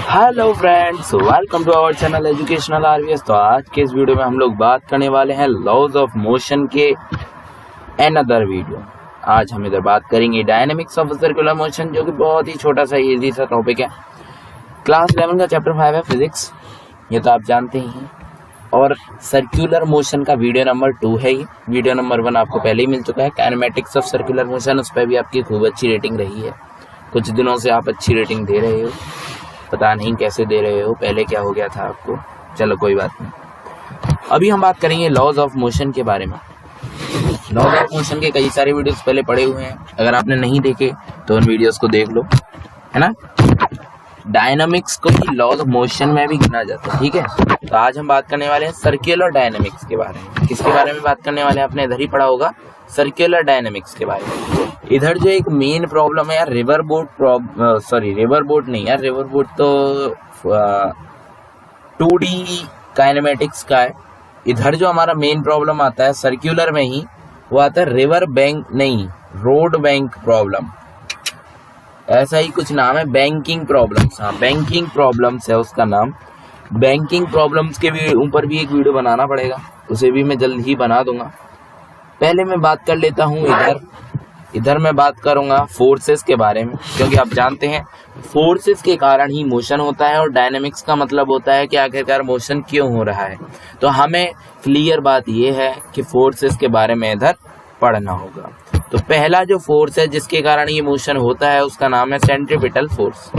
Hello friends, welcome to our channel educational RVS. तो आज के इस वीडियो में हम लोग बात करने वाले हैं लॉज ऑफ मोशन के अनदर वीडियो। आज हम इधर बात करेंगे डायनेमिक्स ऑफ सर्कुलर मोशन, जो कि बहुत ही छोटा सा इजी सा टॉपिक है। क्लास 11 का चैप्टर 5 है फिजिक्स, ये तो आप जानते ही हैं। और सर्कुलर मोशन का वीडियो नंबर 2 है ये। वीडियो नंबर 1 आपको पहले ही मिल चुका है, काइनेमेटिक्स ऑफ सर्कुलर मोशन। उस पर भी आपकी खूब अच्छी रेटिंग रही है। कुछ दिनों से आप अच्छी रेटिंग दे रहे हो, पता नहीं कैसे दे रहे हो, पहले क्या हो गया था आपको। चलो कोई बात नहीं। अभी हम बात करेंगे लॉज ऑफ मोशन के बारे में। लॉज ऑफ मोशन के कई सारे वीडियोस पहले पड़े हुए हैं, अगर आपने नहीं देखे तो उन वीडियोस को देख लो, है ना। डायनामिक्स को भी लॉज ऑफ मोशन में भी गिना जाता है, ठीक है। तो आज हम बात करने वाले हैं सर्कुलर डायनामिक्स के बारे में। किसके बारे में बात करने वाले हैं, आपने इधर ही पढ़ा होगा, सर्कुलर डायनामिक्स के बारे में। इधर जो एक मेन प्रॉब्लम है यार, रिवर बोट नहीं यार, रिवर बोट तो 2D काइनेमेटिक्स का है। इधर जो हमारा मेन प्रॉब्लम आता है सर्कुलर में ही, वो आता है रिवर बैंक नहीं, रोड बैंक प्रॉब्लम, ऐसा ही कुछ नाम है, बैंकिंग प्रॉब्लम्स। हाँ, बैंकिंग प्रॉब्लम्स है उसका नाम। बैंकिंग प्रॉब्लम्स के भी ऊपर भी एक वीडियो बनाना पड़ेगा, उसे भी मैं जल्द ही बना दूंगा। पहले मैं बात कर लेता हूँ इधर मैं बात करूंगा फोर्सेस के बारे में, क्योंकि आप जानते हैं फोर्सेस के कारण ही मोशन होता है, और डायनेमिक्स का मतलब होता है कि आखिरकार मोशन क्यों हो रहा है। तो हमें क्लियर बात यह है कि फोर्सेस के बारे में इधर पढ़ना होगा। तो पहला जो फोर्स है जिसके कारण ये मोशन होता है, उसका नाम है सेंट्रीपिटल फोर्स।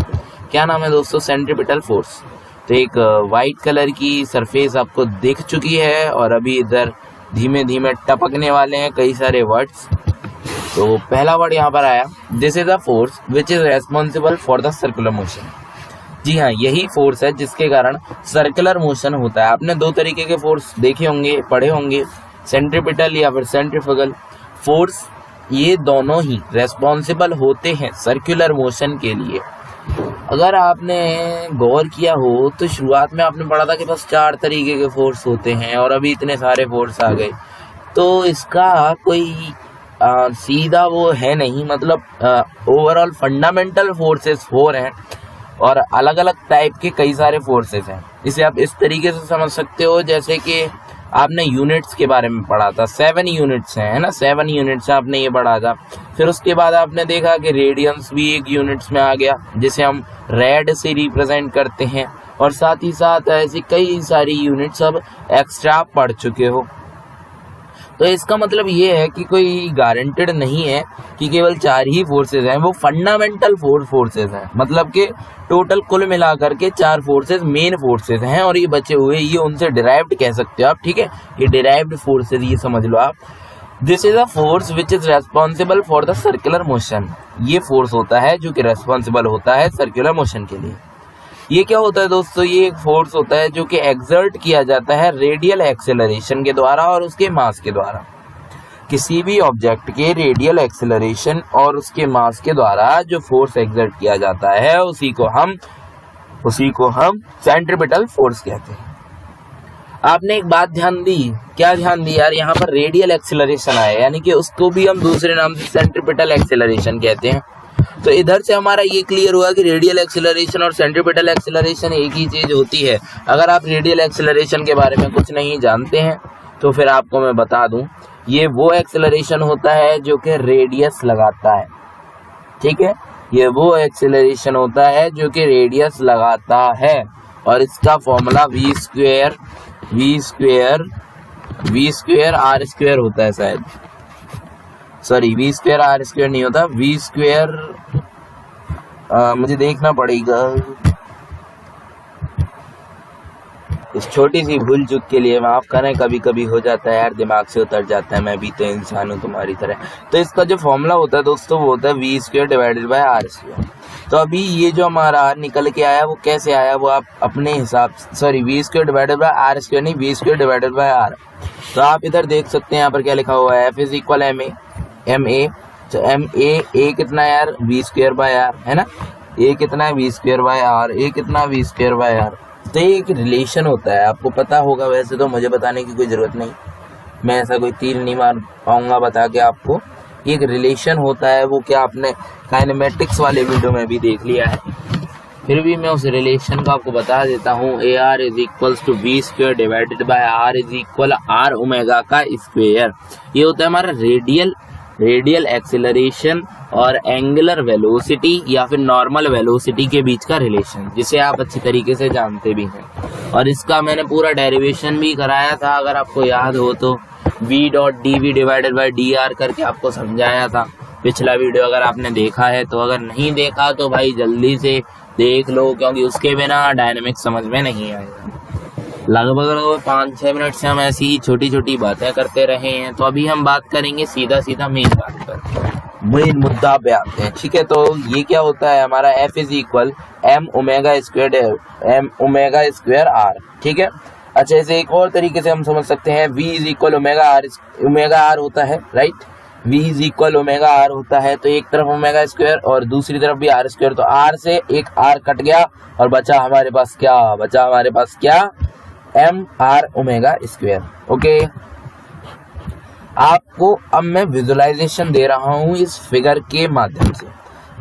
क्या नाम है दोस्तों? Centripetal force. तो एक वाइट कलर की सरफेस आपको दिख चुकी है, और अभी इधर धीमे धीमे टपकने वाले हैं कई सारे वर्ड्स। तो पहला वर्ड यहाँ पर आया, this is a force which is responsible for the circular motion. जी हाँ, यही फोर्स है जिसके कारण सर्कुलर मोशन होता है। आपने दो तरीके के फोर्स देखे होंगे, पढ़े होंगे, सेंट्रीपिटल या फिर सेंट्रीफ्यूगल फोर्स। ये दोनों ही रेस्पॉन्सिबल होते हैं सर्कुलर मोशन के लिए। अगर आपने गौर किया हो तो शुरुआत में आपने पढ़ा था कि बस 4 तरीके के फोर्स होते हैं, और अभी इतने सारे फोर्स आ गए। तो इसका कोई सीधा वो है नहीं, मतलब ओवरऑल फंडामेंटल फोर्सेस 4 हैं, और अलग अलग टाइप के कई सारे फोर्सेस हैं। इसे आप इस तरीके से समझ सकते हो, जैसे कि आपने यूनिट्स के बारे में पढ़ा था, 7 यूनिट्स हैं, है ना, 7 यूनिट्स आपने ये पढ़ा था। फिर उसके बाद आपने देखा कि रेडियंस भी एक यूनिट्स में आ गया, जिसे हम रेड से रिप्रेजेंट करते हैं, और साथ ही साथ ऐसी कई सारी यूनिट्स अब एक्स्ट्रा पढ़ चुके हो। तो इसका मतलब ये है कि कोई गारंटेड नहीं है कि केवल 4 ही फोर्सेस हैं, वो फंडामेंटल फोर्सेस हैं। मतलब कि टोटल कुल मिलाकर के 4 फोर्सेस मेन फोर्सेस हैं, और ये बचे हुए ये उनसे डिराइव्ड कह सकते हो आप, ठीक है। ये डिराइव्ड फोर्सेस ये समझ लो आप। This is a force which is responsible for the circular motion. ये फोर्स होता है जो कि रेस्पॉन्सिबल होता है सर्कुलर मोशन के लिए। ये क्या होता है दोस्तों? ये एक फोर्स होता है जो कि एक्सर्ट किया जाता है रेडियल एक्सेलरेशन के द्वारा और उसके मास के द्वारा। किसी भी ऑब्जेक्ट के रेडियल एक्सेलरेशन और उसके मास के द्वारा जो फोर्स एक्सर्ट किया जाता है, उसी को हम सेंट्रीपिटल फोर्स कहते हैं। आपने एक बात ध्यान दी, क्या ध्यान दी यार? यहाँ पर रेडियल एक्सेलरेशन आया, यानी कि उसको भी हम दूसरे नाम से सेंट्रीपिटल एक्सेलरेशन कहते हैं। तो इधर से हमारा ये क्लियर हुआ कि रेडियल एक्सेलरेशन और सेंट्रीपिटल एक्सेलरेशन एक ही चीज होती है। अगर आप रेडियल एक्सेलरेशन के बारे में कुछ नहीं जानते हैं तो फिर आपको मैं बता दूं, ये वो एक्सेलरेशन होता है जो कि रेडियस लगाता है, ठीक है। ये वो एक्सेलरेशन होता है जो कि रेडियस लगाता है, और इसका formula v square r square होता है शायद। Sorry, v square r square नहीं होता, v स्क्वायर मुझे देखना पड़ेगा। इस छोटी सी भूल चूक के लिए माफ करें, कभी कभी हो जाता है यार, दिमाग से उतर जाता है, मैं भी तो इंसान हूँ तुम्हारी तरह। तो इसका जो फॉर्मूला होता है दोस्तों, वो होता है v square divided bye r square. तो अभी ये जो हमारा निकल के आया वो कैसे आया, वो आप अपने हिसाब से, sorry, v square divided bye r square नहीं, v square divided bye r। तो आप इधर देख सकते हैं, यहाँ पर क्या लिखा हुआ है, f इज इक्वल ma। तो a कितना है यार, v स्क्वायर बाय r, है ना। a कितना है, v square by r, a कितना, v स्क्वायर बाय r। तो ये एक रिलेशन होता है, आपको पता होगा, वैसे तो मुझे बताने की कोई जरूरत नहीं, मैं ऐसा कोई तीर नहीं मार पाऊंगा बता के आपको। एक रिलेशन होता है, वो क्या आपने काइनेमेटिक्स वाले वीडियो में भी देख लिया है। फिर भी मैं उस रिलेशन को आपको बता देता हूँ। A R is equals to B square divided by R is equal R omega का स्क्वायर। ये होता है हमारा रेडियल एक्सेलरेशन और एंगुलर वेलोसिटी या फिर नॉर्मल वेलोसिटी के बीच का रिलेशन, जिसे आप अच्छी तरीके से जानते भी हैं। और इसका मैंने पूरा डेरिवेशन भी कराया था, अगर आपको याद हो तो v dot D V divided by D R करके आपको समझाया था पिछला वीडियो, अगर आपने देखा है तो। अगर नहीं देखा तो भाई जल्दी से देख लो, क्योंकि उसके बिना डायनेमिक्स समझ में नहीं आएगा। लगभग 5-6 मिनट से हम ऐसी ही छोटी छोटी बातें करते रहे हैं। तो अभी हम बात करेंगे सीधा मेन बात पर, मेन मुद्दा पे आते हैं। ठीक है, तो ये क्या होता है हमारा f is equal m omega square r। ठीक है, अच्छा इसे एक और तरीके से हम समझ सकते हैं, v is equal omega r होता है, right. v is equal omega r होता है, तो एक तरफ ओमेगा स्क्वायर और दूसरी तरफ भी r स्क्वायर, तो r से एक r कट गया और बचा हमारे पास क्या m r omega square. Okay, आपको अब मैं विजुअलाइजेशन दे रहा हूं इस फिगर के माध्यम से,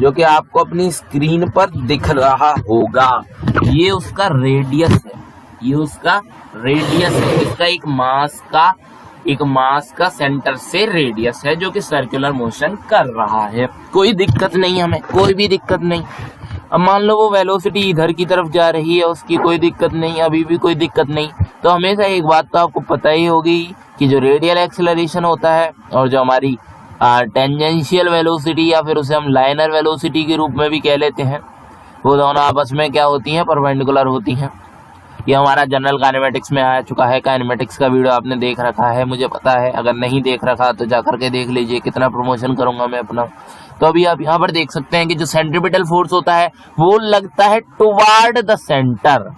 जो कि आपको अपनी स्क्रीन पर दिख रहा होगा। ये उसका रेडियस है, इसका एक मास का सेंटर से रेडियस है, जो कि सर्कुलर मोशन कर रहा है। कोई दिक्कत नहीं, हमें कोई भी दिक्कत नहीं। अब मान लो वो वेलोसिटी इधर की तरफ जा रही है, उसकी कोई दिक्कत नहीं, अभी भी कोई दिक्कत नहीं। तो हमेशा एक बात तो आपको पता ही होगी कि जो रेडियल एक्सेलरेशन होता है और जो हमारी टेंजेंशियल वेलोसिटी या फिर उसे हम लाइनर वेलोसिटी के रूप में भी कह लेते हैं, वो दोनों आपस में क्या होती हैं, परपेंडिकुलर होती हैं। ये हमारा जनरल काइनेमेटिक्स में आ चुका है, काइनेमेटिक्स का वीडियो आपने देख रखा है, मुझे पता है। अगर नहीं देख रखा तो जाकर के देख लीजिए, कितना प्रमोशन करूंगा मैं अपना। तो अभी आप यहाँ पर देख सकते हैं कि जो सेंट्रीपिटल फोर्स होता है वो लगता है toward the centre.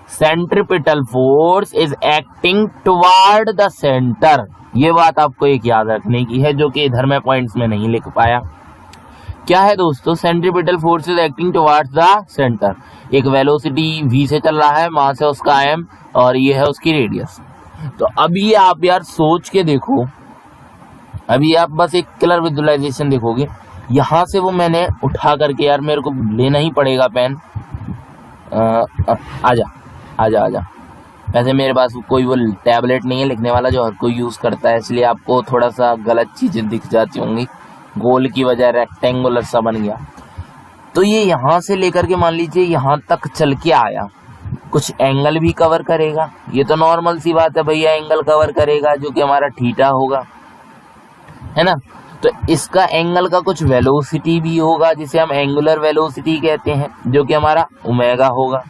Centripetal force is acting toward the centre. ये बात आपको एक याद रखने की है, जो कि इधर मैं पॉइंट्स में नहीं लिख पाया। क्या है दोस्तों, centripetal force is acting towards the centre. एक वेलोसिटी v से चल रहा है, मास है उसका m और ये है उसकी रेडियस। तो अभी आप यार सोच के देखो, अभी आप बस एक क्लियर विजुअलाइजेशन देखोगे। यहाँ से वो मैंने उठा करके, यार मेरे को लेना ही पड़ेगा पेन। आजा। वैसे मेरे पास कोई वो टैबलेट नहीं है लिखने वाला जो हर कोई यूज करता है, इसलिए आपको थोड़ा सा गलत चीजें दिख जाती होंगी। गोल की वजह रेक्टेंगुलर सा बन गया। तो ये यहाँ से लेकर के मान लीजिए यहाँ तक चल के आया, कुछ एंगल भी कवर करेगा। ये तो नॉर्मल सी बात है भैया, एंगल कवर करेगा जो कि हमारा थीटा होगा, है ना। तो इसका एंगल का कुछ वेलोसिटी भी होगा, जिसे हम एंगुलर वेलोसिटी कहते हैं, जो कि हमारा ओमेगा होगा।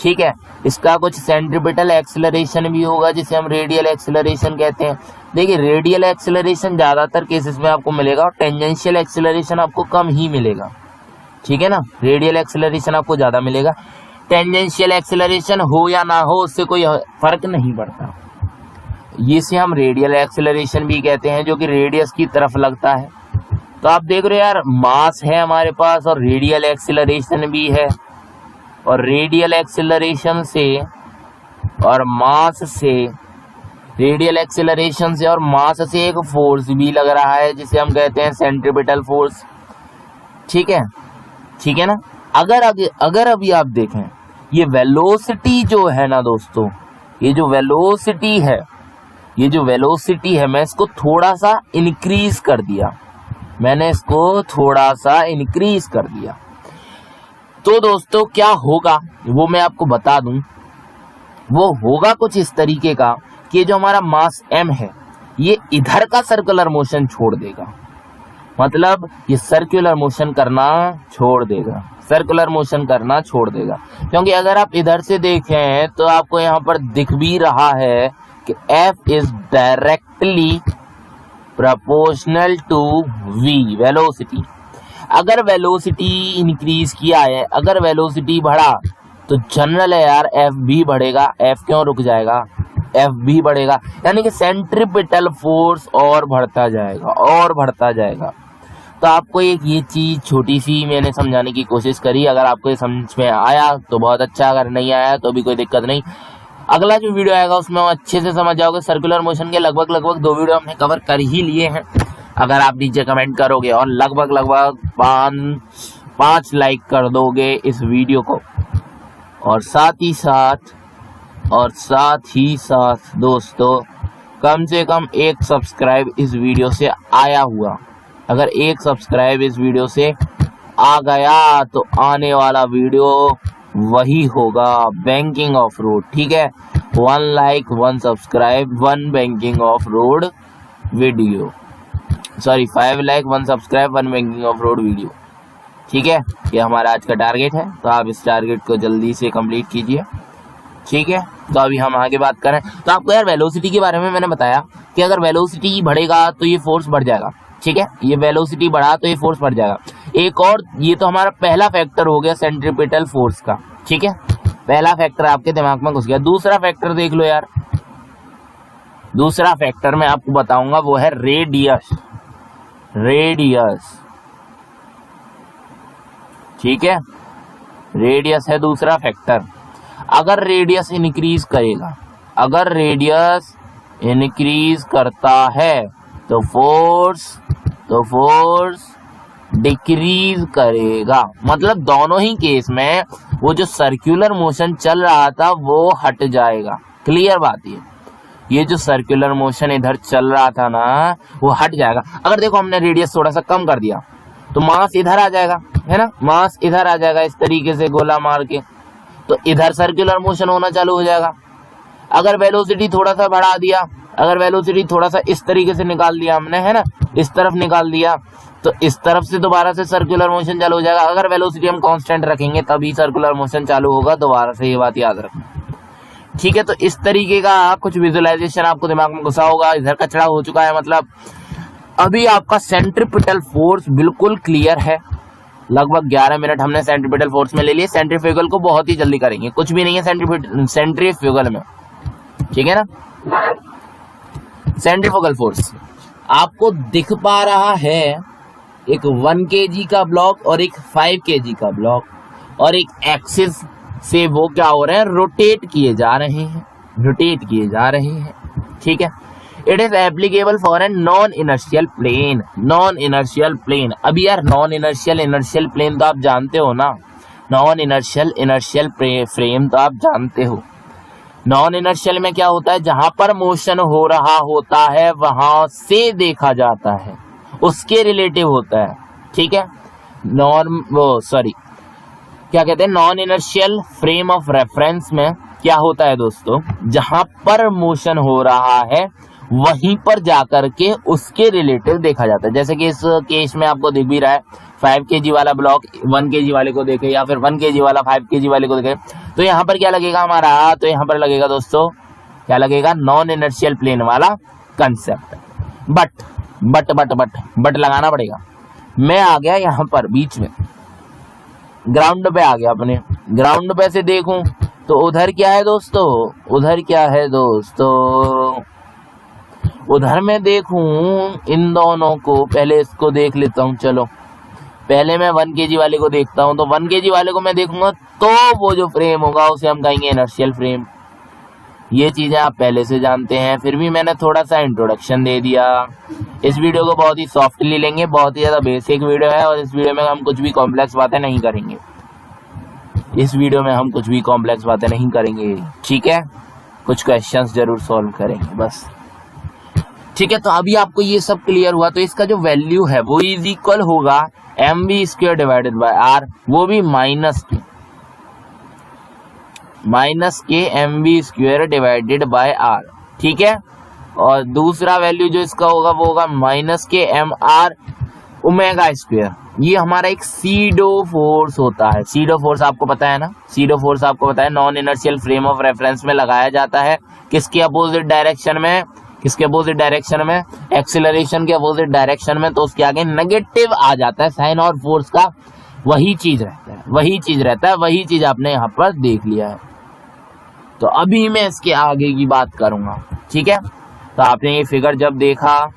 ठीक है, इसका कुछ सेंट्रीपिटल एक्सेलरेशन भी होगा, जिसे हम रेडियल एक्सेलरेशन कहते हैं। देखिए, रेडियल एक्सेलरेशन ज्यादातर केसेस में आपको मिलेगा और टेंजेंशियल एक्सेलरेशन आपको कम ही मिलेगा। ठीक है ना, रेडियल एक्सेलरेशन आपको ज्यादा मिलेगा, टेंजेंशियल एक्सेलरेशन हो या ना हो उससे कोई फर्क नहीं पड़ता। ये से हम रेडियल एक्सेलरेशन भी कहते हैं, जो कि रेडियस की तरफ लगता है। तो आप देख रहे हो यार, मास है हमारे पास और रेडियल एक्सेलरेशन भी है, और रेडियल एक्सेलरेशन से और मास से, रेडियल एक्सेलरेशन से और मास से एक फोर्स भी लग रहा है, जिसे हम कहते हैं सेंट्रीपिटल फोर्स। ठीक है ना। अगर अभी आप देखें, ये वेलोसिटी जो है ना दोस्तों, ये जो वेलोसिटी है मैं इसको थोड़ा सा इंक्रीज कर दिया। तो दोस्तों क्या होगा वो मैं आपको बता दूं। वो होगा कुछ इस तरीके का कि जो हमारा मास m है ये इधर का सर्कुलर मोशन छोड़ देगा, मतलब ये सर्कुलर मोशन करना छोड़ देगा। क्योंकि अगर आप इधर से देखें तो आपको यहाँ पर दिख भी रहा है कि F is directly proportional to v velocity. अगर वेलोसिटी इंक्रीज किया है, अगर वेलोसिटी बढ़ा तो जनरल है यार F भी बढ़ेगा। F क्यों रुक जाएगा, F भी बढ़ेगा, यानी कि सेंट्रीपिटल फोर्स और बढ़ता जाएगा। तो आपको एक ये चीज छोटी सी मैंने समझाने की कोशिश करी। अगर आपको ये समझ में आया तो बहुत अच्छा, अगर नहीं आया तो भी कोई दिक्कत नहीं। अगला जो वीडियो आएगा उसमें हम अच्छे से समझ जाओगे। सर्कुलर मोशन के लगभग 2 वीडियो हमने कवर कर ही लिए हैं, अगर आप नीचे कमेंट करोगे। और लगभग 5 लाइक कर दोगे इस वीडियो को, और साथ ही साथ दोस्तों कम से कम 1 सब्सक्राइब इस वीडियो से आया हुआ, अगर 1 सब्सक्राइब इस वीडियो से आ गया तो आने वाला वीडियो वही होगा, बैंकिंग ऑफ रोड। ठीक है, 1 like 1 subscribe 1 banking of road video, sorry 5 like 1 subscribe 1 banking of road video. ठीक है, ये हमारा आज का टारगेट है, तो आप इस टारगेट को जल्दी से कंप्लीट कीजिए। ठीक है, तो अभी हम आगे बात करें तो आपको यार वेलोसिटी के बारे में मैंने बताया कि अगर वेलोसिटी बढ़ेगा तो ये फोर्स बढ़ जाएगा। ठीक है, ये वेलोसिटी बढ़ा तो ये फोर्स बढ़ जाएगा। एक और, ये तो हमारा पहला फैक्टर हो गया सेंट्रीपिटल फोर्स का। ठीक है, पहला फैक्टर आपके दिमाग में घुस गया। दूसरा फैक्टर देख लो यार, दूसरा फैक्टर मैं आपको बताऊंगा, वो है रेडियस। ठीक है, रेडियस है दूसरा फैक्टर। अगर रेडियस इंक्रीज करेगा, अगर रेडियस इंक्रीज करता है तो फोर्स डिक्रीज करेगा। मतलब दोनों ही केस में वो जो सर्कुलर मोशन चल रहा था वो हट जाएगा। क्लियर बात ये जो सर्कुलर मोशन इधर चल रहा था ना वो हट जाएगा। अगर देखो हमने रेडियस थोड़ा सा कम कर दिया तो मास इधर आ जाएगा, है ना, मास इधर आ जाएगा इस तरीके से गोला मार के, तो इधर सर्कुलर मोशन होना चालू हो जाएगा। अगर वेलोसिटी थोड़ा सा बढ़ा दिया, अगर वेलोसिटी थोड़ा सा इस तरीके से निकाल दिया हमने, है ना, इस तरफ निकाल दिया, तो इस तरफ से दोबारा से सर्कुलर मोशन चालू हो जाएगा। अगर वेलोसिटी हम कांस्टेंट रखेंगे तभी सर्कुलर मोशन चालू होगा। दोबारा से ये बात याद रखना। ठीक है, तो इस तरीके का कुछ विजुअलाइजेशन आपको दिमाग में घुसा होगा। इधर कचरा हो चुका है, मतलब अभी आपका सेंट्रीपिटल फोर्स बिल्कुल क्लियर है। लगभग 11 मिनट हमने सेंट्रीपिटल फोर्स में ले लिए। सेंट्रीफ्यूगल को बहुत ही जल्दी करेंगे, कुछ भी नहीं है सेंट्रीफ्यूगल में। ठीक है ना, सेंट्रीफ्यूगल फोर्स आपको दिख पा रहा है, एक 1 kg का ब्लॉक और एक 5 kg का ब्लॉक, और एक एक्सिस से वो क्या हो रहे हैं, रोटेट किए जा रहे हैं। ठीक है, it is applicable for an non inertial plane. अभी यार नॉन इनर्शियल प्लेन तो आप जानते हो ना, नॉन इनर्शियल फ्रेम तो आप जानते हो। नॉन इनर्शियल में क्या होता है, जहां पर मोशन हो रहा होता है वहां से देखा जाता है, उसके रिलेटिव होता है। ठीक है, क्या कहते हैं, non inertial frame of reference में क्या होता है दोस्तों, जहां पर मोशन हो रहा है वहीं पर जाकर के उसके रिलेटिव देखा जाता है। जैसे कि इस केस में आपको दिख भी रहा है, 5 kg वाला ब्लॉक 1 kg वाले को देखे या फिर 1 kg वाला 5 kg वाले को देखे, तो यहाँ पर क्या लगेगा हमारा, तो यहाँ पर लगेगा दोस्तों, क्या लगेगा, नॉन इनर्शियल प्लेन वाला कंसेप्ट। बट लगाना पड़ेगा। मैं आ गया यहाँ पर बीच में, ग्राउंड पे आ गया, अपने ग्राउंड पे से देखूं तो उधर क्या है दोस्तों, उधर मैं देखूं इन दोनों को, पहले इसको देख लेता हूं। चलो पहले मैं 1 kg वाले को देखता हूं, तो 1 kg वाले को मैं देखूंगा तो वो जो फ्रेम होगा उसे हम कहेंगे इनर्शियल फ्रेम। ये चीजें आप पहले से जानते हैं, फिर भी मैंने थोड़ा सा इंट्रोडक्शन दे दिया। इस वीडियो को बहुत ही सॉफ्टली लेंगे, बहुत ही ज्यादा बेसिक वीडियो है, और इस वीडियो में हम कुछ भी कॉम्प्लेक्स बातें नहीं करेंगे। ठीक है, कुछ क्वेश्चंस जरूर सॉल्व करेंगे बस। ठीक है, तो अभी आपको ये सब क्लियर हुआ, तो इसका जो वैल्यू है वो इज इक्वल होगा mv² डिवाइडेड बाय r, वो भी माइनस के mv² डिवाइडेड बाय r। ठीक है, और दूसरा वैल्यू जो इसका होगा वो होगा माइनस के mr ओमेगा²। ये हमारा एक सीडो फोर्स होता है। सीडो फोर्स आपको पता है ना, non inertial frame of reference में लगाया जाता है। किसके अपोजिट डायरेक्शन में, एक्सीलरेशन के अपोजिट डायरेक्शन में, तो उसके आगे नेगेटिव आ जाता है साइन, और फोर्स का वही चीज रहता है, वही चीज आपने यहाँ पर देख लिया है। तो अभी मैं इसके आगे की बात करूंगा। ठीक है, तो आपने ये फिगर जब देखा,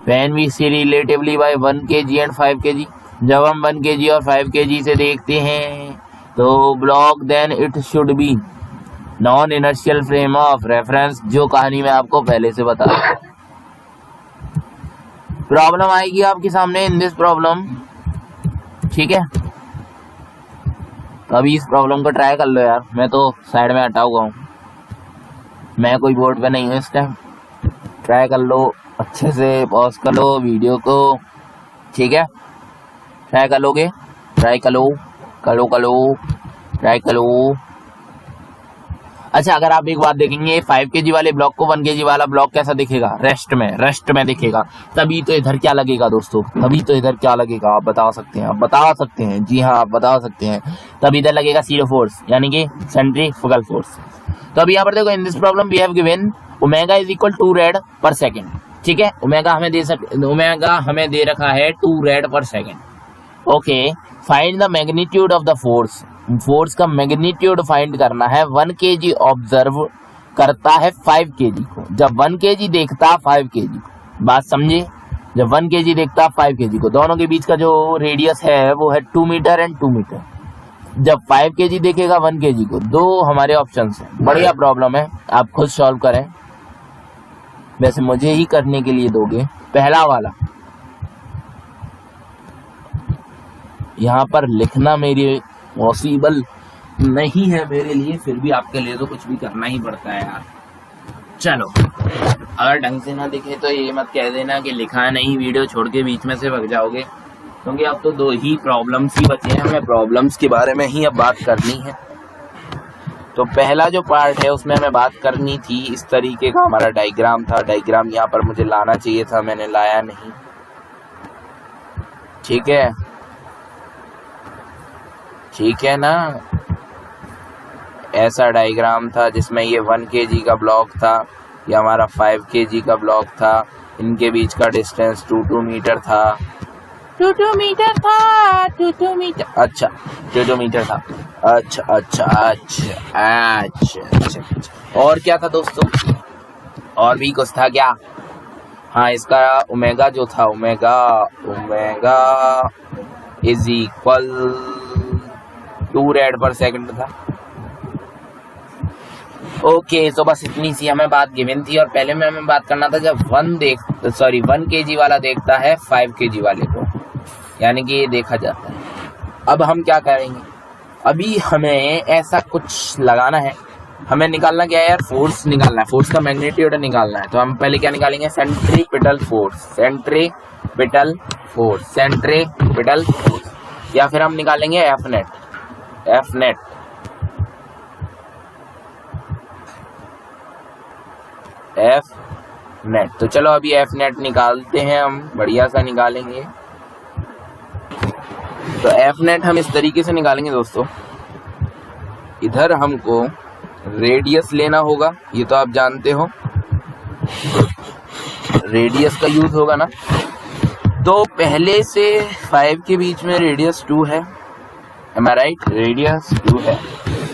when we see relatively by 1 kg and 5 kg, जब हम 1 kg और 5 kg से देखते हैं तो block then it should be non inertial frame of reference, जो कहानी मैं आपको पहले से बता रहा हूं। प्रॉब्लम आएगी आपके सामने इन दिस प्रॉब्लम। ठीक है, तो अभी इस प्रॉब्लम को ट्राई कर लो यार। मैं तो साइड में हटा हुआ हूँ, मैं कोई बोर्ड पे नहीं हूँ इस टाइम। ट्राई कर लो अच्छे से, पॉज कर लो वीडियो को, ठीक है? ट्राई कर लोगे? ट्राई कर लो, ट्राई कर लो। अच्छा, अगर आप एक बात देखेंगे 5 kg वाले ब्लॉक को 1 kg वाला ब्लॉक कैसा दिखेगा? रेस्ट में दिखेगा। तभी तो इधर क्या लगेगा दोस्तों, तभी तो इधर क्या लगेगा आप बता सकते हैं? आप बता सकते हैं, जी हाँ आप बता सकते हैं। तब इधर लगेगा जीरो फोर्स, यानी कि सेंट्रीफ्यूगल फोर्स। तो अभी यहाँ पर देखो, in this problem we have given omega is equal 2 rad per second, ठीक है? ओमेगा हमें दे रखा है 2 rad per second. Okay, find the magnitude of the force. Force का मैग्नीट्यूड फाइंड करना है। 1 kg ऑब्जर्व करता है 5 kg को। जब 1 kg देखता 5 kg, बात समझे? जब 1 kg देखता 5 kg को, दोनों के बीच का जो रेडियस है वो है 2 मीटर एंड 2 मीटर। जब 5 kg देखेगा 1 kg को, दो हमारे ऑप्शन है। बढ़िया प्रॉब्लम है, आप खुद सॉल्व करें। वैसे मुझे ही करने के लिए दोगे। पहला वाला यहाँ पर लिखना मेरी पॉसिबल नहीं है मेरे लिए, फिर भी आपके लिए तो कुछ भी करना ही पड़ता है यार। चलो, अगर ढंग से ना दिखे तो ये मत कह देना कि लिखा नहीं, वीडियो छोड़ के बीच में से भाग जाओगे, क्योंकि अब तो 2 ही प्रॉब्लम्स ही बचे हैं। हमें प्रॉब्लम्स के बारे में ही अब बात करनी है। तो पहला जो पार्ट है उसमें हमें बात करनी थी, इस तरीके का हमारा डायग्राम था। डायग्राम यहाँ पर मुझे लाना चाहिए था, मैंने लाया नहीं, ठीक है? ठीक है ना? ऐसा डायग्राम था जिसमें ये 1 kg का ब्लॉक था, ये हमारा 5 kg का ब्लॉक था। इनके बीच का डिस्टेंस 2 मीटर था। 2 मीटर था, 2 मीटर, अच्छा 2 मीटर था। अच्छा। और क्या था दोस्तों? और भी कुछ था क्या? हाँ, इसका ओमेगा जो था, ओमेगा इज इक्वल 2 रेड पर सेकंड था। ओके, तो बस इतनी सी हमें बात गिवन थी। और पहले में हमें बात करना था जब 1 kg वाला देखता है 5 kg वाले को, यानी कि ये देखा जाता है। अब हम क्या करेंगे? अभी हमें ऐसा कुछ लगाना है, हमें निकालना क्या है यार? फोर्स निकालना है, फोर्स का मैग्नीट्यूड निकालना है। तो हम पहले क्या निकालेंगे? सेंट्रीपिटल फोर्स, या फिर हम निकालेंगे एफ नेट। तो चलो अभी एफ नेट निकालते हैं हम, बढ़िया सा निकालेंगे। तो एफ नेट हम इस तरीके से निकालेंगे दोस्तों, इधर हमको रेडियस लेना होगा, ये तो आप जानते हो, रेडियस का यूज होगा ना। तो पहले से 5 के बीच में रेडियस 2 है, एम आई राइट? रेडियस 2 है।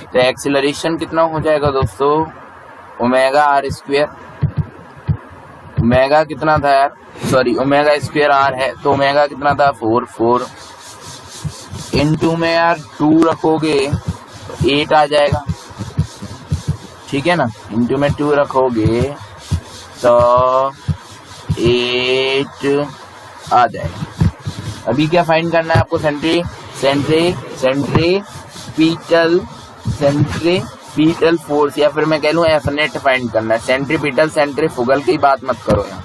तो एक्सीलरेशन कितना हो जाएगा दोस्तों? Omega are square. ओमेगा कितना था यार? सॉरी, ओमेगा स्क्वायर आर है, तो ओमेगा कितना था? 4 इनटू में यार 2 रखोगे तो 8 आ जाएगा, ठीक है ना? इनटू में 2 रखोगे तो 8 आ जाएगा। अभी क्या फाइंड करना है आपको? सेंट्रीपिटल फोर्स, या फिर मैं कह लूँ एफ नेट फाइंड करना है। सेंट्रीफ्यूगल की बात मत करो यार,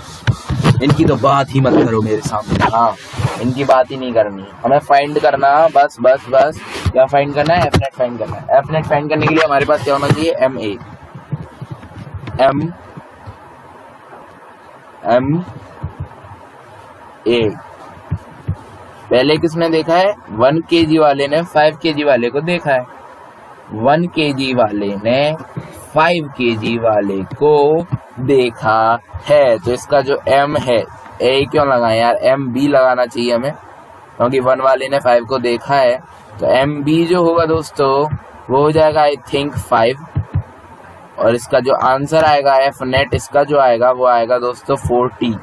इनकी तो बात ही मत करो मेरे सामने। हाँ, इनकी बात ही नहीं करनी है, हमें फाइंड करना बस। क्या फाइंड करना है? एफ नेट फाइंड करना है। एफ नेट फाइंड करने के लिए हमारे पास क्या होना चाहिए? ए। पहले किसने देखा है? 1 kg वाले ने 5 kg वाले को देखा है। 1 kg वाले ने 5 kg वाले को देखा है। तो इसका जो m है, ए क्यों लगाए यार? एम बी लगाना चाहिए हमें, क्योंकि 1 वाले ने 5 को देखा है। तो एम बी जो होगा दोस्तों वो हो जाएगा आई थिंक 5, और इसका जो आंसर आएगा एफ नेट, इसका जो आएगा वो आएगा दोस्तों 40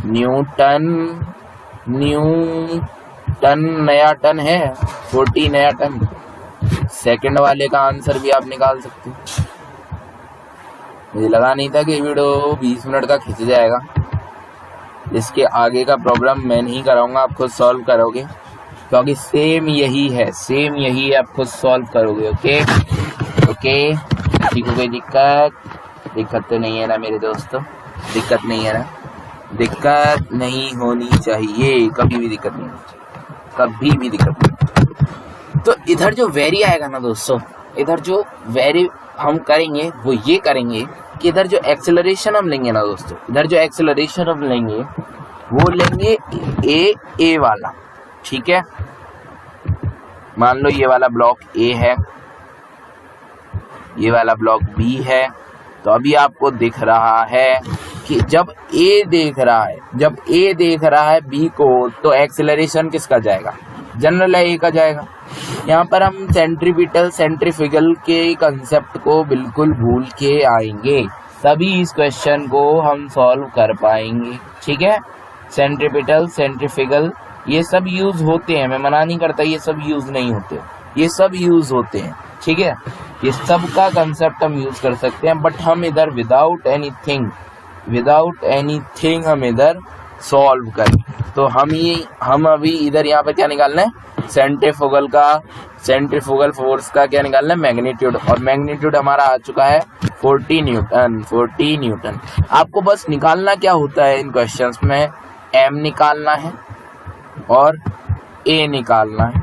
न्यूटन। नया टन है, 40 नया टन। सेकंड वाले का आंसर भी आप निकाल सकते हो। मुझे लगा नहीं था कि वीडियो 20 मिनट का खिंच जाएगा। इसके आगे का प्रॉब्लम मैं नहीं कराऊंगा, आप खुद सॉल्व करोगे। क्योंकि सेम यही है, सेम यही है, आप खुद सॉल्व करोगे। ओके ओके, किसी को कोई दिक्कत तो नहीं है ना मेरे दोस्तों? दिक्कत नहीं है ना? दिक्कत नहीं होनी चाहिए, कभी भी दिक्कत नहीं होनी चाहिए, कभी भी दिक्कत नहीं। तो इधर जो वेरी आएगा ना दोस्तों, इधर जो वेरी हम करेंगे वो ये करेंगे कि इधर जो एक्सेलरेशन हम लेंगे ना दोस्तों, इधर जो एक्सेलरेशन हम लेंगे वो लेंगे ए वाला, ठीक है। मान लो ये वाला ब्लॉक ए है, ये वाला ब्लॉक बी है। तो अभी आपको दिख रहा है कि जब ए देख रहा है बी को, तो एक्सेलरेशन किसका जाएगा? जनरल ए का जाएगा। यहाँ पर हम सेंट्रीफ्यूगल के कंसेप्ट को बिल्कुल भूल के आएंगे, तभी इस क्वेश्चन को हम सॉल्व कर पाएंगे, ठीक है। सेंट्रीफ्यूगल ये सब यूज होते हैं, मैं मना नहीं करता ये सब यूज नहीं होते, ये सब यूज होते हैं, ठीक है। ये सब का कंसेप्ट हम यूज कर सकते हैं, बट हम इधर विदाउट एनीथिंग हम इधर सॉल्व करें। तो हम अभी इधर यहाँ पे क्या निकालना है? सेंट्रीफ्यूगल फोर्स का क्या निकालना है? मैग्नीट्यूड। और मैग्नीट्यूड हमारा आ चुका है 40 न्यूटन। आपको बस निकालना क्या होता है इन क्वेश्चंस में? एम निकालना है और ए निकालना है।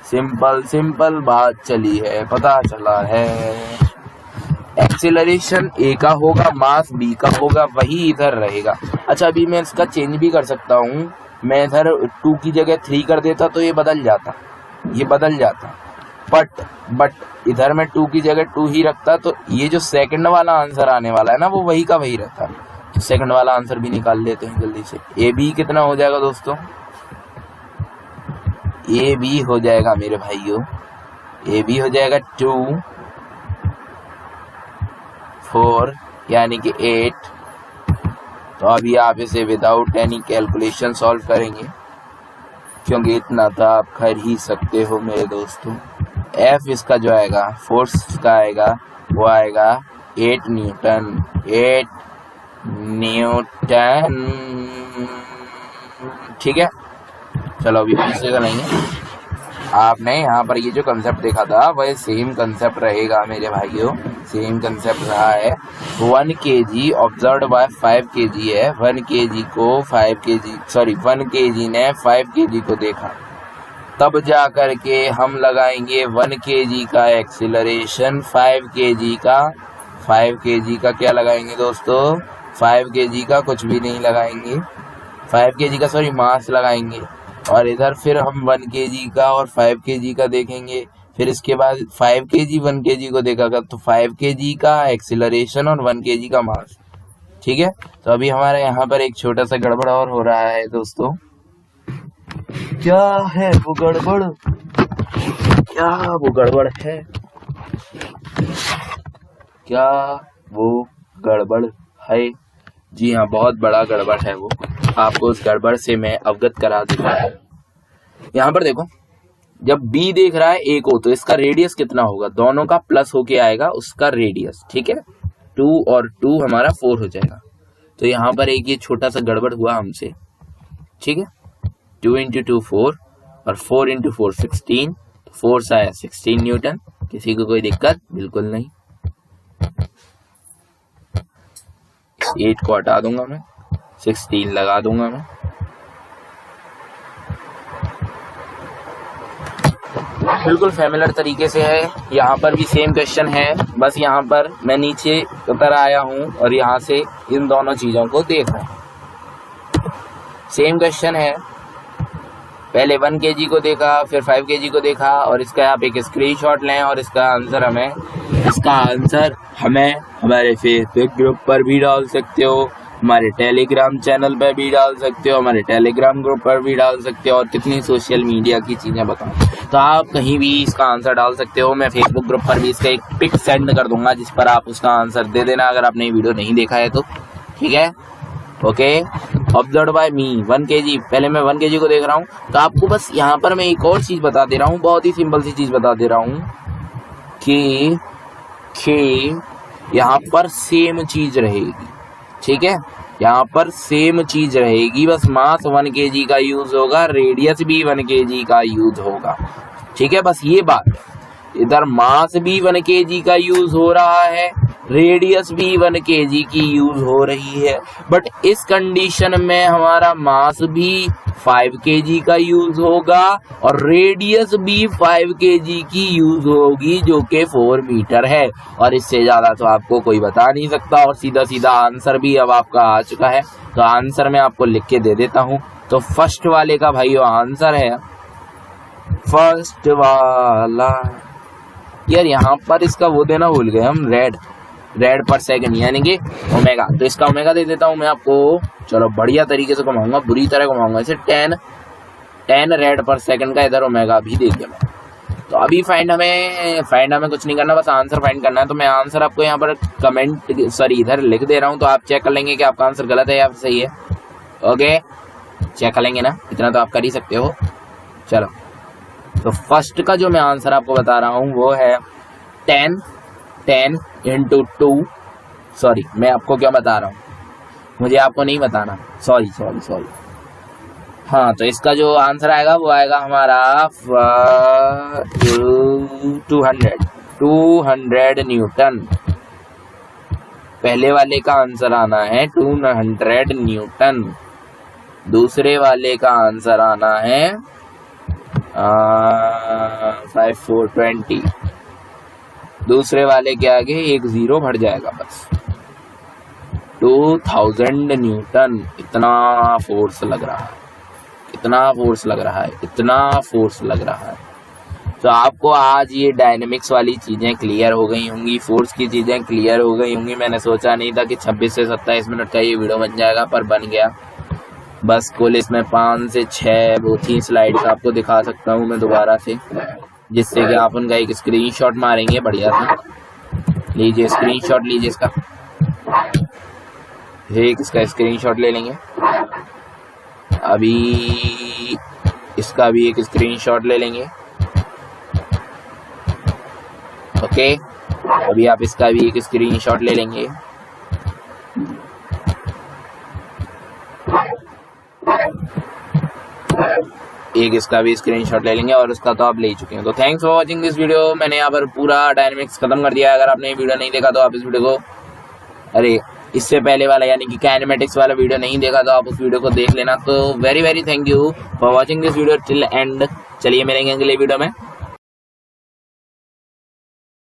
सिंपल बात चली है, पता चला है। एक्सीलरेशन ए का होगा, मास बी का होगा, वही इधर रहेगा। अच्छा, अभी मैं इसका चेंज भी कर सकता हूँ, मैं इधर 2 की जगह 3 कर देता तो ये बदल जाता, बट इधर मैं 2 की जगह 2 ही रखता, तो ये जो सेकंड वाला आंसर आने वाला है ना, वो वही का वही रहता। तो सेकंड वाला आंसर भी निकाल लेते हैं जल्दी से। ए बी कितना हो जाएगा दोस्तों? ए बी हो जाएगा मेरे भाइयों, ए बी हो जाएगा 2 4 यानी कि 8। तो अभी आप इसे विदाउट एनी कैलकुलेशन सॉल्व करेंगे, क्योंकि इतना तो आप कर ही सकते हो मेरे दोस्तों। एफ इसका जो आएगा, फोर्स का आएगा, वो आएगा 8 न्यूटन। ठीक है, चलो अभी पीछे चलेंगे। आपने यहाँ पर ये जो कंसेप्ट देखा था वह सेम कंसेप्ट रहेगा मेरे भाइयों, सेम कंसेप्ट रहा है। 1 kg ऑब्जर्व बाय 5 kg है। 1 kg ने 5 kg को देखा, तब जा कर के हम लगाएंगे 1 kg का एक्सीलरेशन, 5 kg का क्या लगाएंगे दोस्तों? 5 kg का कुछ भी नहीं लगाएंगे, 5 kg का मास लगाएंगे। और इधर फिर हम 1 kg का और 5 kg का देखेंगे, फिर इसके बाद 5 kg 1 kg को देखा, तो 5 kg का एक्सीलरेशन और 1 kg का मास, ठीक है। तो अभी हमारे यहाँ पर एक छोटा सा गड़बड़ और हो रहा है दोस्तों। क्या है वो गड़बड़? क्या वो गड़बड़ है? क्या वो गड़बड़ है? जी हाँ, बहुत बड़ा गड़बड़ है वो। आपको उस गड़बड़ से मैं अवगत करा देता हूँ। यहाँ पर देखो, जब B देख रहा है A को, तो इसका रेडियस कितना होगा? दोनों का प्लस होके आएगा उसका रेडियस, ठीक है। 2 और 2 हमारा 4 हो जाएगा। तो यहाँ पर एक ये छोटा सा गड़बड़ हुआ हमसे, ठीक है। 2 × 2 4 और 4 × 4 16, फोर्स आया 16 न्यूटन। किसी को कोई दिक्कत? बिल्कुल नहीं। 8 को हटा दूंगा मैं, 16 लगा दूंगा मैं। बिल्कुल फैमिलियर तरीके से है। यहाँ पर भी सेम क्वेश्चन है, बस यहाँ पर मैं नीचे उतर आया हूँ और यहाँ से इन दोनों चीजों को देख रहा हूँ। सेम क्वेश्चन है, पहले 1 kg को देखा, फिर 5 kg को देखा, और इसका आप एक स्क्रीनशॉट लें और इसका आंसर हमें हमारे फेसबुक ग्रुप पर भी डाल सकते हो, हमारे टेलीग्राम चैनल पर भी डाल सकते हो, हमारे टेलीग्राम ग्रुप पर भी डाल सकते हो, और कितनी सोशल मीडिया की चीजें बताओ, तो आप कहीं भी इसका आंसर डाल सकते हो। मैं फेसबुक ग्रुप पर भी इसका एक पिक सेंड कर दूंगा, जिस पर आप उसका आंसर दे देना अगर आपने वीडियो नहीं देखा है तो, ठीक है। Okay, observe by me 1 kg। पहले मैं 1 kg को देख रहा हूँ, तो आपको बस यहाँ पर मैं एक और चीज बता दे रहा हूँ, बहुत ही सिंपल सी चीज बता दे रहा हूँ कि यहाँ पर सेम चीज रहेगी, ठीक है। यहाँ पर सेम चीज रहेगी, बस मास 1 kg का यूज होगा, रेडियस भी 1 kg का यूज होगा। ठीक है, बस ये बात है। इधर मास भी 1 kg का यूज हो रहा है, रेडियस भी 1 kg की यूज हो रही है, बट इस कंडीशन में हमारा मास भी 5 kg का यूज होगा और रेडियस भी 5 kg की यूज होगी, जो कि 4 मीटर है। और इससे ज्यादा तो आपको कोई बता नहीं सकता। और सीधा सीधा आंसर भी अब आपका आ चुका है, तो आंसर मैं आपको लिख के दे देता हूं। तो फर्स्ट वाले का भाई आंसर है, फर्स्ट वाला, यार यहाँ पर इसका वो देना भूल गए हम, रेड पर सेकंड यानी कि ओमेगा। तो इसका ओमेगा दे देता हूं मैं आपको। चलो बढ़िया तरीके से घुमाऊंगा, बुरी तरह घुमाऊंगा इसे। 10 रेड पर सेकंड का इधर ओमेगा भी दे दिया मैं। तो अभी फाइंड हमें कुछ नहीं करना, बस आंसर फाइंड करना है। तो मैं आंसर आपको यहाँ पर इधर लिख दे रहा हूँ, तो आप चेक कर लेंगे कि आपका आंसर गलत है या सही है। ओके, चेक कर लेंगे ना, इतना तो आप कर ही सकते हो। चलो, तो फर्स्ट का जो मैं आंसर आपको बता रहा हूं वो है 10 इंटू 2। सॉरी, मैं आपको क्या बता रहा हूं, मुझे आपको नहीं बताना, सॉरी। हाँ, तो इसका जो आंसर आएगा वो आएगा हमारा 200 न्यूटन। पहले वाले का आंसर आना है 200 न्यूटन, दूसरे वाले का आंसर आना है 5420। दूसरे वाले के आगे एक 0 बढ़ जाएगा बस। 2000 न्यूटन। इतना फोर्स लग रहा है, तो आपको आज ये डायनेमिक्स वाली चीजें क्लियर हो गई होंगी, फोर्स की चीजें क्लियर हो गई होंगी। मैंने सोचा नहीं था कि 26 से 27 मिनट का ये वीडियो बन जाएगा, पर बन गया। बस कुल इसमें 5 से 6 बहुत ही स्लाइड्स आपको दिखा सकता हूँ मैं दोबारा से, जिससे कि आप उनका एक स्क्रीनशॉट मारेंगे बढ़िया सा। लीजिए स्क्रीनशॉट, लीजिए इसका स्क्रीनशॉट ले लेंगे। अभी इसका भी एक स्क्रीनशॉट ले लेंगे। ओके, अभी आप इसका भी एक स्क्रीनशॉट ले लेंगे। एक इसका भी स्क्रीनशॉट ले लेंगे, और उसका तो आप ले चुके हैं। तो thanks for watching this video. मैंने यहाँ पर पूरा डायनेमिक्स खत्म कर दिया है। अगर आपने ये वीडियो नहीं देखा तो आप इस वीडियो को, इससे पहले वाला यानी कि काइनेमेटिक्स वाला वीडियो नहीं देखा तो आप उस वीडियो को देख लेना। तो very very thank you for watching this video till and. चलिए मिलेंगे अगले वीडियो में।